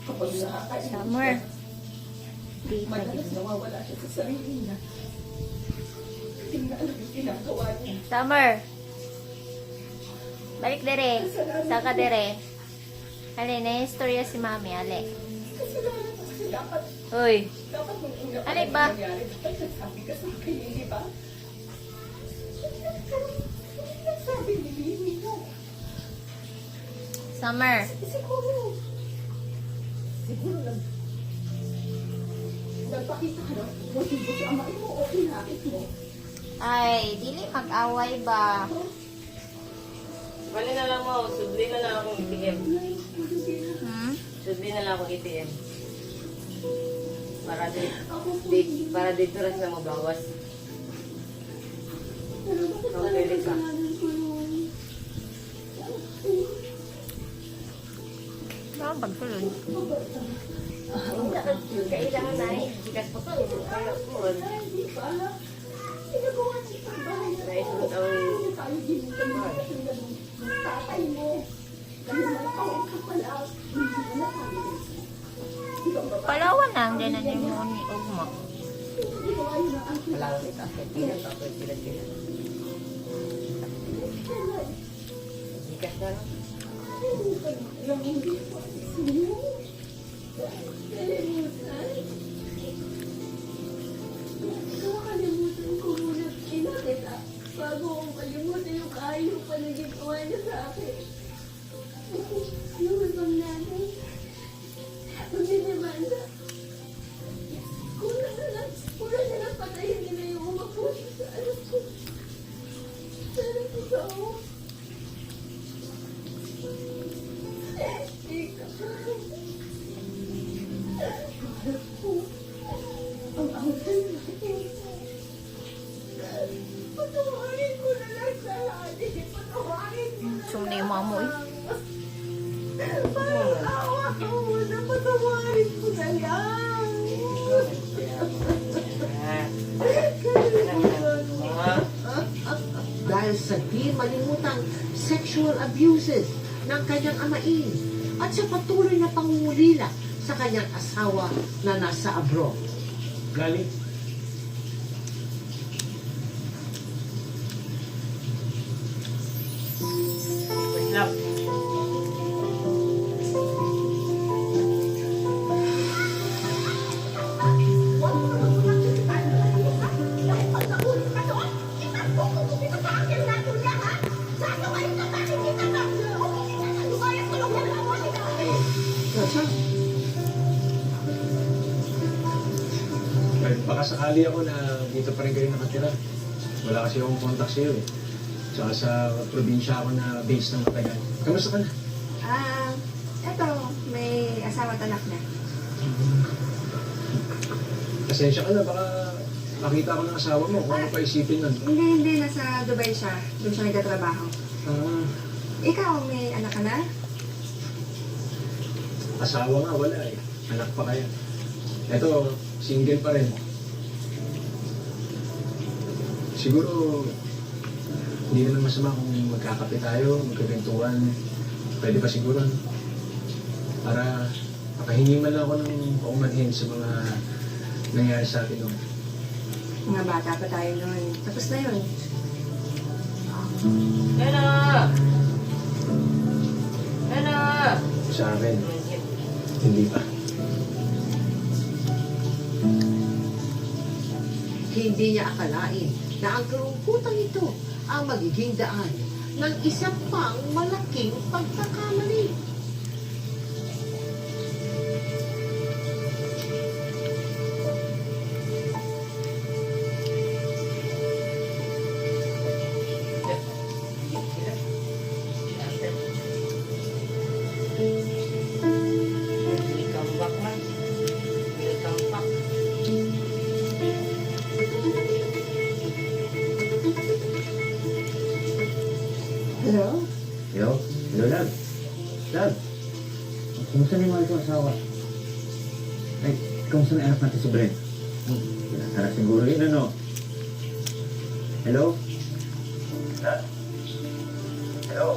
Kapag nakakain Summer. Dito. madalas nawawala siya sa sarili niya. Hindi na alam yung ginagawa niya. Summer. Balik dere. Saka dere. Ali, na-istorya si mami, ali. Kasalanan mo kasi dapat Uy. nung una pa Alay lang ba? nangyari, dapat nagsabi ka sa akin, hindi ba? Hindi nagsabi ni Mimi mo. Summer. Siguro nagpakita ka ng motibo sa amain mo o pinakit mo. Ay, dili mag-away ba? Bali na lang mo, sudli na lang akong ATM. Hmm? Sudli na lang akong ATM. Para dito rin sila mabawas. Pwede ka. Baka pagsulod. Kailangan na eh. Sikas pa ka. Kaya po. Hindi ba? Ginagawa niya sa bahay na Naisunod ako hindi tayo ginagawa ng tatay mo. Dahil may tawag ka pala, hindi mo nasabi rin. Palawan na, hindi na niyo mo ni Ugma. Hindi ko ayun ang Malawang ito. Pilan pa ako. Pilan. Sikas na lang. yung hindi ko sino. Nakakalimutan ko muna kita bago kong kalimutan yung kayo pa na ginawa niya sa akin. Yung ibang natin, magdidemanda. Kulang na lang patayin nila yung umapuso sa anak ko. Sana ikaw. Ang awal natin. Patawarin ko na lang sa atin. Patawarin mo na Sum na yung mamo eh. awa ko muna. Patawarin ko na lang. Dahil sa di malimutang sexual abuses ng kanyang amain at sa patuloy na pangungulila sa kanyang asawa na nasa abroad. Galing. Wait lang. Well, baka sakali ako na dito pa rin kayo nakatira. Wala kasi akong contact sa iyo eh. Tsaka sa probinsya ako na base ng matagal. Kamusta ka na? Eto, may asawa at anak na. Pasensya ka na, baka makita ko ng asawa mo kung ano pa isipin nun. Hindi, nasa Dubai siya. Doon siya nagtatrabaho. Ah, Ikaw, may anak ka na? asawa nga, wala eh. Anak pa kaya. Eto, single pa rin. Siguro, hindi naman masama kung magkakape tayo, magkakwentuhan. Pwede pa siguro. Para makahingi man lang ako ng paumanhin sa mga nangyari sa atin noon. Mga bata pa tayo noon. Tapos na yun. Hello! Hello! Sa akin, hindi pa. Hindi niya akalain na ang kalungkutan ito ang magiging daan ng isa pang malaking pagkakamali. Welcome back, man. Welcome back. Hello? Hello? Hello, Lab. Lab. Kumusta na yung mahal kong asawa? Ay, kumusta na anak natin si Brent? Tara siguro yun, ano? Hello? Lab? Hello?